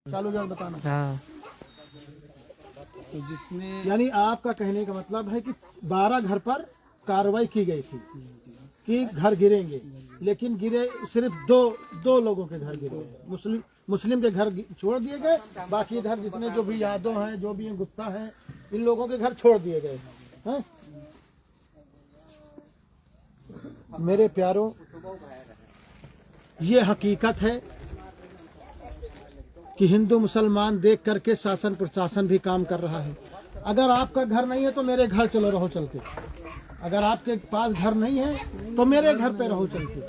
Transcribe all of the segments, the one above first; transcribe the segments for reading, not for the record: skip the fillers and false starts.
चालू जाओ बताना। हाँ। तो जिसमें यानी आपका कहने का मतलब है कि 12 घर पर कार्रवाई की गई थी कि घर गिरेंगे, लेकिन गिरे सिर्फ दो लोगों के घर गिरे। मुस्लिम के घर छोड़ दिए गए, बाकी घर जितने जो भी यादव हैं, जो भी गुप्ता हैं, इन लोगों के घर छोड़ दिए गए हैं। मेरे प्यारों, ये हकीकत है कि हिंदू मुसलमान देख करके शासन प्रशासन भी काम कर रहा है। अगर आपका घर नहीं है तो मेरे घर चलो रहो चल के, अगर आपके पास घर नहीं है तो मेरे घर पे रहो चल के।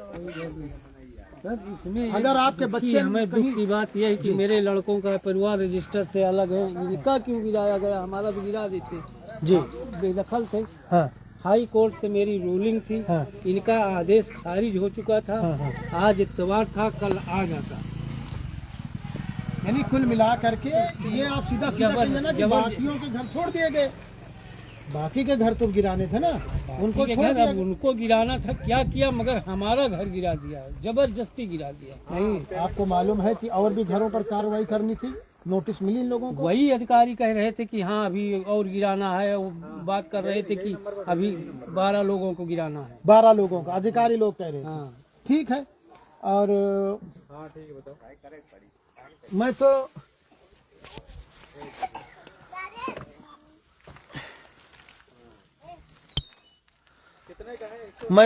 इसमें अगर आपके बच्चे, हमें दुख की बात यह है कि मेरे लड़कों का परिवार रजिस्टर से अलग है, इनका क्यों गिराया गया? हमारा भी गिरा देते जी, बेदखल थे। हाँ हाई कोर्ट से मेरी रूलिंग थी, हाँ। इनका आदेश खारिज हो चुका था। हाँ। आज इतवार था, कल आ जाता। यानी कुल मिला करके ये आप सीधा कहिए ना कि बाकियों के घर छोड़ दिए गए। बाकी के घर तो गिराने थे ना, उनको छोड़ दिया। अब उनको गिराना था, क्या किया? मगर हमारा घर गिरा दिया, जबरदस्ती गिरा दिया। नहीं, आपको मालूम है कि और भी घरों पर कार्रवाई करनी थी, नोटिस मिली इन लोगों को। वही अधिकारी कह रहे थे कि हाँ अभी और गिराना है, वो बात कर रहे थे कि अभी 12 लोगों को गिराना है। 12 लोगों का अधिकारी लोग कह रहे थे। हाँ ठीक है। और मैं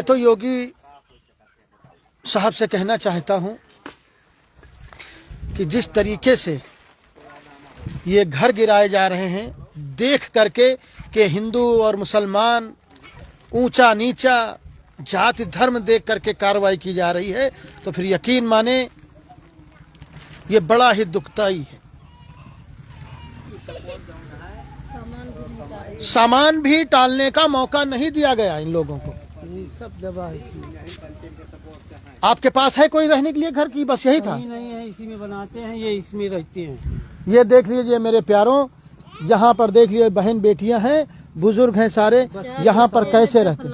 तो योगी साहब से कहना चाहता हूं कि जिस तरीके से ये घर गिराए जा रहे हैं, देख करके कि हिंदू और मुसलमान ऊंचा नीचा जाति धर्म देख करके कार्रवाई की जा रही है, तो फिर यकीन माने ये बड़ा ही दुखदाई है। सामान भी टालने का मौका नहीं दिया गया इन लोगों को। ये सब दबा है। आपके पास है कोई रहने के लिए घर की? बस यही था? नहीं है, इसी में बनाते हैं, ये इसमें रहते हैं। ये देख लीजिए मेरे प्यारों, यहाँ पर देख लीजिए बहन बेटियां हैं, बुजुर्ग हैं सारे, यहाँ पर कैसे रहते हैं?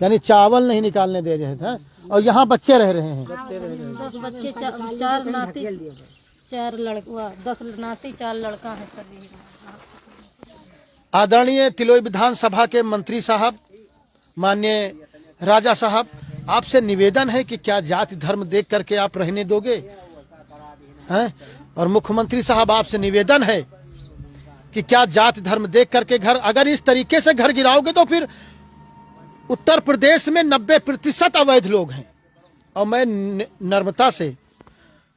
यानी चावल नहीं निकालने दे रहे थे, और यहाँ बच्चे रह रहे हैं। 10 बच्चे, 4 नाती, 4 लड़का, 10 नाती, 4 लड़का है सभी। आदरणीय तिलोई विधानसभा के मंत्री साहब, माननीय राजा साहब, आपसे निवेदन है कि क्या जाति धर्म देख करके आप रहने दोगे हैं? और मुख्यमंत्री साहब, आपसे निवेदन है कि क्या जाति धर्म देख करके घर, अगर इस तरीके से घर गिराओगे तो फिर उत्तर प्रदेश में 90% अवैध लोग हैं। और मैं नर्मदा से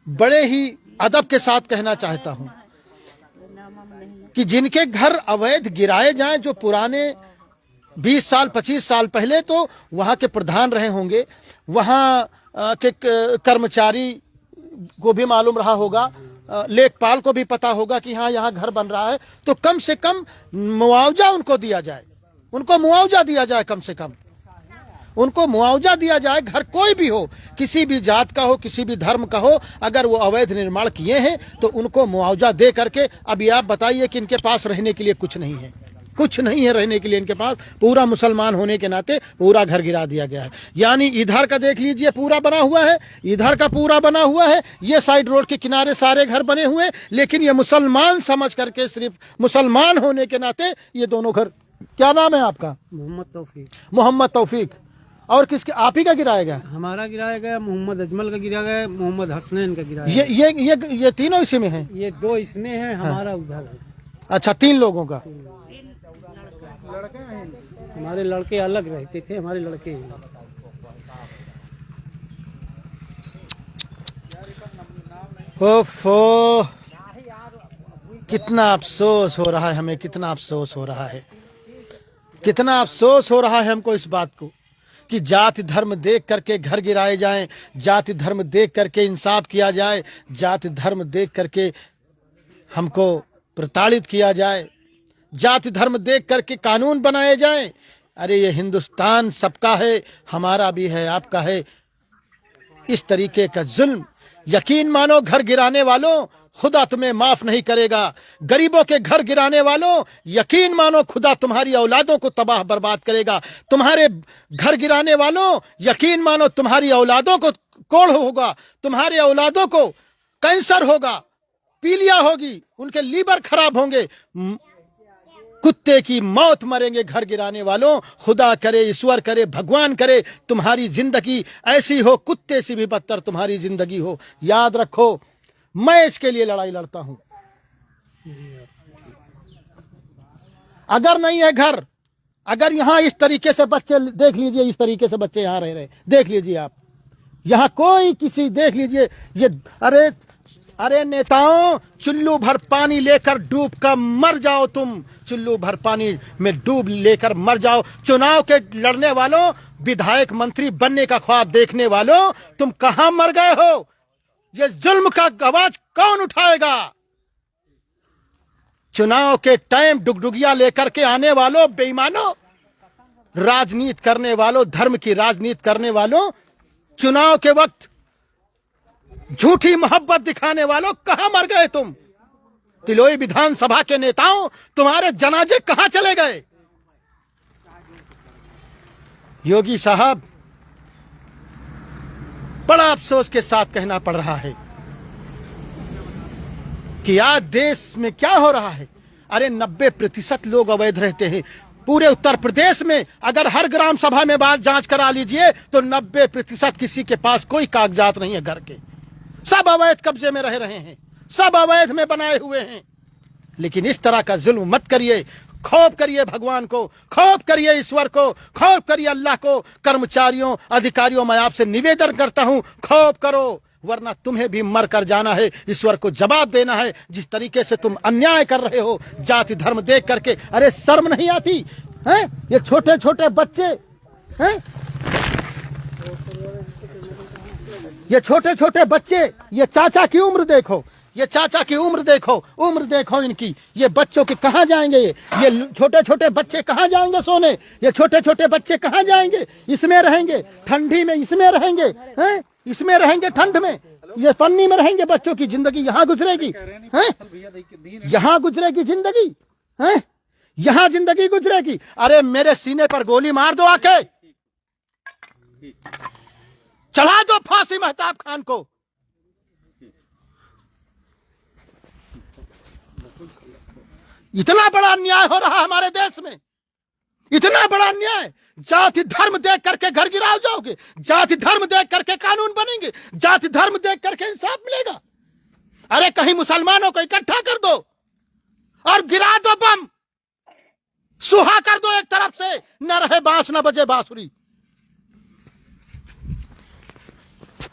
बड़े ही अदब के साथ कहना चाहता हूं कि जिनके घर अवैध गिराए जाएं, जो पुराने 20 साल 25 साल पहले तो वहां के प्रधान रहे होंगे, वहां के कर्मचारी को भी मालूम रहा होगा, लेखपाल को भी पता होगा कि हाँ यहाँ घर बन रहा है, तो कम से कम मुआवजा उनको दिया जाए, उनको मुआवजा दिया जाए, कम से कम उनको मुआवजा दिया जाए। घर कोई भी हो, किसी भी जात का हो, किसी भी धर्म का हो, अगर वो अवैध निर्माण किए हैं तो उनको मुआवजा दे करके। अभी आप बताइए कि इनके पास रहने के लिए कुछ नहीं है, कुछ नहीं है रहने के लिए इनके पास। पूरा मुसलमान होने के नाते पूरा घर गिरा दिया गया है। यानी इधर का देख लीजिए पूरा बना हुआ है, इधर का पूरा बना हुआ है, ये साइड रोड के किनारे सारे घर बने हुए हैं, लेकिन ये मुसलमान समझ करके, सिर्फ मुसलमान होने के नाते ये दोनों घर। क्या नाम है आपका? मोहम्मद तौफीक। मोहम्मद तौफीक। और किसके? आप ही का गिराया गया? हमारा गिराया गया, मोहम्मद अजमल का गिराया गया, मोहम्मद हसनैन का गिराया। ये तीनों इसी में हैं? ये 2 इसमें हैं, हमारा उधर है। अच्छा, 3 लोगों का। हमारे लड़के अलग रहते थे, हमारे लड़के हैं। ओफो, कितना अफसोस हो रहा है हमें, कितना अफसोस हो रहा है, कितना अफसोस हो रहा है हमको इस बात को कि जाति धर्म देख करके घर गिराए जाएं, जाति धर्म देख करके इंसाफ किया जाए, जाति धर्म देख करके हमको प्रताड़ित किया जाए, जाति धर्म देख करके कानून बनाए जाएं। अरे ये हिंदुस्तान सबका है, हमारा भी है, आपका है। इस तरीके का जुल्म, यकीन मानो घर गिराने वालों, खुदा तुम्हें माफ नहीं करेगा। गरीबों के घर गिराने वालों, यकीन मानो खुदा तुम्हारी औलादों को तबाह बर्बाद करेगा। तुम्हारे घर गिराने वालों, यकीन मानो तुम्हारी औलादों को कोढ़ होगा, तुम्हारे औलादों को कैंसर होगा, पीलिया होगी, उनके लीवर खराब होंगे, कुत्ते की मौत मरेंगे घर गिराने वालों। खुदा करे, ईश्वर करे, भगवान करे तुम्हारी जिंदगी ऐसी हो, कुत्ते से भी बदतर तुम्हारी जिंदगी हो। याद रखो, मैं इसके लिए लड़ाई लड़ता हूं। अगर नहीं है घर, अगर यहां इस तरीके से बच्चे, देख लीजिए इस तरीके से बच्चे यहां रह रहे, देख लीजिए आप, यहां कोई किसी, देख लीजिए ये, अरे नेताओं, चुल्लू भर पानी लेकर डूब कर मर जाओ तुम, चुल्लू भर पानी में डूब लेकर मर जाओ। चुनाव के लड़ने वालों, विधायक मंत्री बनने का ख्वाब देखने वालों, तुम कहां मर गए हो? ये जुल्म का आवाज कौन उठाएगा? चुनाव के टाइम डुगडुगिया लेकर के आने वालों, बेईमानों, राजनीति करने वालों, धर्म की राजनीति करने वालों, चुनाव के वक्त झूठी मोहब्बत दिखाने वालों, कहां मर गए तुम? तिलोई विधानसभा के नेताओं, तुम्हारे जनाजे कहां चले गए? योगी साहब, बड़ा अफसोस के साथ कहना पड़ रहा है कि आज देश में क्या हो रहा है। अरे 90% लोग अवैध रहते हैं। पूरे उत्तर प्रदेश में अगर हर ग्राम सभा में बात जांच करा लीजिए तो 90% किसी के पास कोई कागजात नहीं है घर के, सब अवैध कब्जे में रह रहे हैं, सब अवैध में बनाए हुए हैं। लेकिन इस तरह का जुल्म मत करिए। खौफ करिए भगवान को, खौफ करिए ईश्वर को, खौफ करिए अल्लाह को। कर्मचारियों, अधिकारियों, मैं आपसे निवेदन करता हूं, खौफ करो, वरना तुम्हें भी मर कर जाना है, ईश्वर को जवाब देना है। जिस तरीके से तुम अन्याय कर रहे हो जाति धर्म देख करके, अरे शर्म नहीं आती है? ये छोटे छोटे बच्चे हैं, ये छोटे छोटे बच्चे, ये चाचा की उम्र देखो, ये चाचा की उम्र देखो इनकी। ये बच्चों के कहां जाएंगे? ये छोटे छोटे बच्चे कहां जाएंगे सोने? ये छोटे छोटे बच्चे कहां जाएंगे? इसमें रहेंगे ठंडी में, इसमें रहेंगे हैं, इसमें रहेंगे ठंड में, ये पन्नी में रहेंगे। बच्चों की जिंदगी यहां गुजरेगी हैं, यहां गुजरेगी जिंदगी हैं, यहां जिंदगी गुजरेगी। अरे मेरे सीने पर गोली मार दो आके, चढ़ा दो फांसी महताब खान को। इतना बड़ा अन्याय हो रहा है हमारे देश में, इतना बड़ा अन्याय। जाति धर्म देख करके घर गिराव जाओगे, जाति धर्म देख करके कानून बनेंगे, जाति धर्म देख करके इंसाफ मिलेगा। अरे कहीं मुसलमानों को इकट्ठा कर दो और गिरा दो बम, सुहा कर दो एक तरफ से, न रहे बांस न बजे बांसुरी।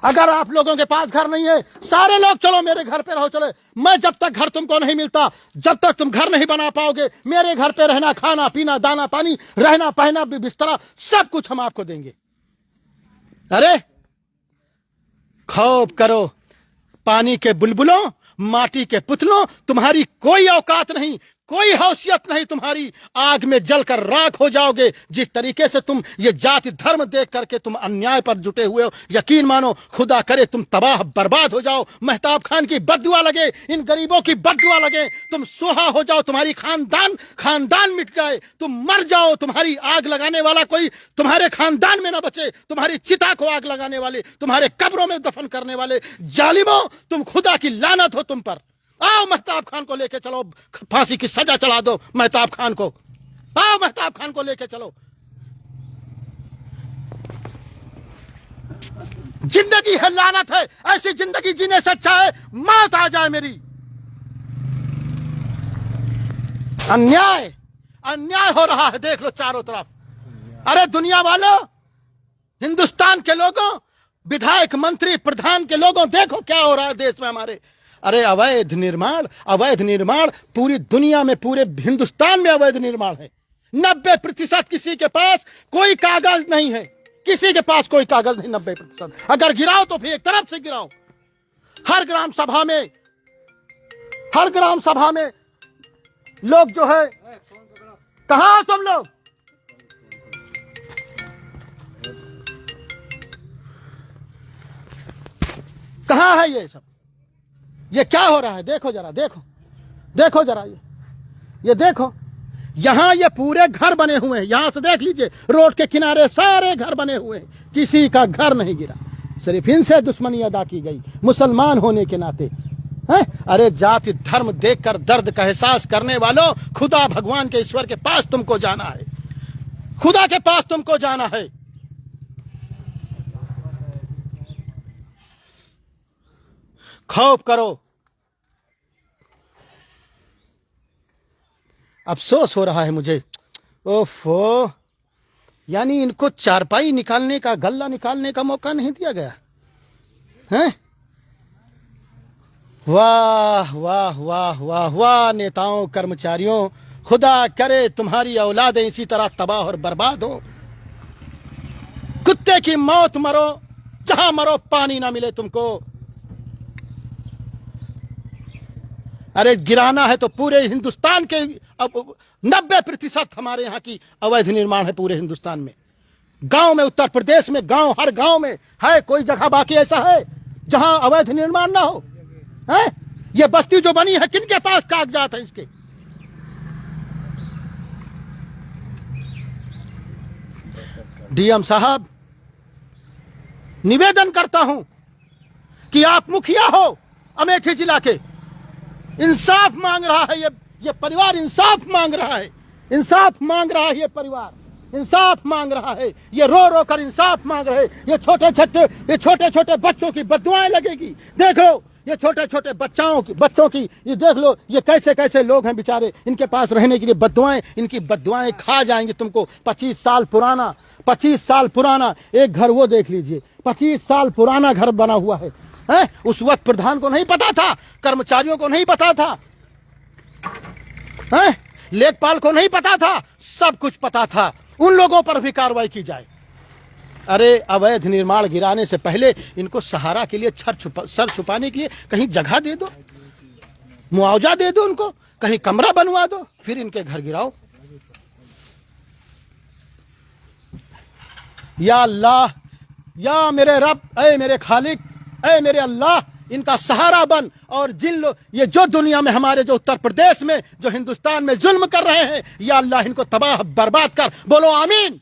अगर आप लोगों के पास घर नहीं है, सारे लोग चलो मेरे घर पे रहो। चले, मैं जब तक घर तुमको नहीं मिलता, जब तक तुम घर नहीं बना पाओगे, मेरे घर पे रहना, खाना पीना, दाना पानी, रहना पहना, बिस्तरा, सब कुछ हम आपको देंगे। अरे खौफ करो पानी के बुलबुलों, माटी के पुतलों, तुम्हारी कोई औकात नहीं, कोई हैसियत नहीं तुम्हारी, आग में जलकर राख हो जाओगे। जिस तरीके से तुम ये जाति धर्म देख करके तुम अन्याय पर जुटे हुए हो, यकीन मानो खुदा करे तुम तबाह बर्बाद हो जाओ, महताब खान की बद्दुआ लगे, इन गरीबों की बद्दुआ लगे, तुम सुहा हो जाओ, तुम्हारी खानदान मिट जाए, तुम मर जाओ, तुम्हारी आग लगाने वाला कोई तुम्हारे खानदान में ना बचे, तुम्हारी चिता को आग लगाने वाले, तुम्हारे कब्रों में दफन करने वाले जालिमों, तुम खुदा की लानत हो तुम पर। आओ महताब खान को लेके चलो, फांसी की सजा चला दो महताब खान को, आओ महताब खान को लेके चलो। जिंदगी है लानत है, ऐसी जिंदगी जीने से अच्छा है मौत आ जाए मेरी। अन्याय अन्याय हो रहा है, देख लो चारों तरफ। अरे दुनिया वालों, हिंदुस्तान के लोगों, विधायक मंत्री प्रधान के लोगों, देखो क्या हो रहा है देश में हमारे। अरे अवैध निर्माण पूरी दुनिया में, पूरे हिंदुस्तान में अवैध निर्माण है। 90% किसी के पास कोई कागज नहीं है, किसी के पास कोई कागज नहीं। 90% अगर गिराओ तो फिर एक तरफ से गिराओ। हर ग्राम सभा में लोग जो है, कहां हो तुम लोग? कहां है ये सब? ये क्या हो रहा है? देखो जरा, देखो जरा, ये देखो, यहां ये पूरे घर बने हुए हैं। यहां से देख लीजिए, रोड के किनारे सारे घर बने हुए हैं, किसी का घर नहीं गिरा, सिर्फ इनसे दुश्मनी अदा की गई मुसलमान होने के नाते। हैं? अरे जाति धर्म देखकर दर्द का एहसास करने वालों, खुदा भगवान के ईश्वर के पास तुमको जाना है, खुदा के पास तुमको जाना है। खौफ करो। अफसोस हो रहा है मुझे, ओफो, यानी इनको चारपाई निकालने का, गल्ला निकालने का मौका नहीं दिया गया। हैं? वाह वाह वाह वाह वाह नेताओं, कर्मचारियों, खुदा करे तुम्हारी औलादें इसी तरह तबाह और बर्बाद हो। कुत्ते की मौत मरो, जहां मरो पानी ना मिले तुमको। अरे गिराना है तो पूरे हिंदुस्तान के 90% हमारे यहाँ की अवैध निर्माण है पूरे हिंदुस्तान में। गांव में, उत्तर प्रदेश में गांव, हर गांव में है, कोई जगह बाकी ऐसा है जहां अवैध निर्माण ना हो? है? ये बस्ती जो बनी है किनके पास कागजात है इसके? डीएम साहब, निवेदन करता हूं कि आप मुखिया हो अमेठी जिला के, इंसाफ मांग रहा है ये परिवार, इंसाफ मांग रहा है, इंसाफ मांग रहा है ये परिवार, इंसाफ मांग रहा है, ये रो रो कर इंसाफ मांग रहे। ये छोटे छोटे बच्चों की बददुआएं लगेगी। देख लो ये छोटे छोटे बच्चों की ये देख लो, ये कैसे कैसे लोग हैं बेचारे, इनके पास रहने के लिए बददुआएं, इनकी बददुआएं खा जाएंगी तुमको। 25 साल पुराना एक घर, वो देख लीजिए, 25 साल पुराना घर बना हुआ है। हैं? उस वक्त प्रधान को नहीं पता था, कर्मचारियों को नहीं पता था, हैं? लेखपाल को नहीं पता था, सब कुछ पता था। उन लोगों पर भी कार्रवाई की जाए। अरे अवैध निर्माण गिराने से पहले इनको सहारा के लिए, सर छुपाने के लिए कहीं जगह दे दो, मुआवजा दे दो उनको, कहीं कमरा बनवा दो, फिर इनके घर गिराओ। या अल्लाह, या मेरे रब, ऐ मेरे खालिक, ऐ मेरे अल्लाह, इनका सहारा बन। और जिन लोग ये जो दुनिया में हमारे, जो उत्तर प्रदेश में, जो हिंदुस्तान में जुल्म कर रहे हैं, या अल्लाह इनको तबाह बर्बाद कर। बोलो आमीन।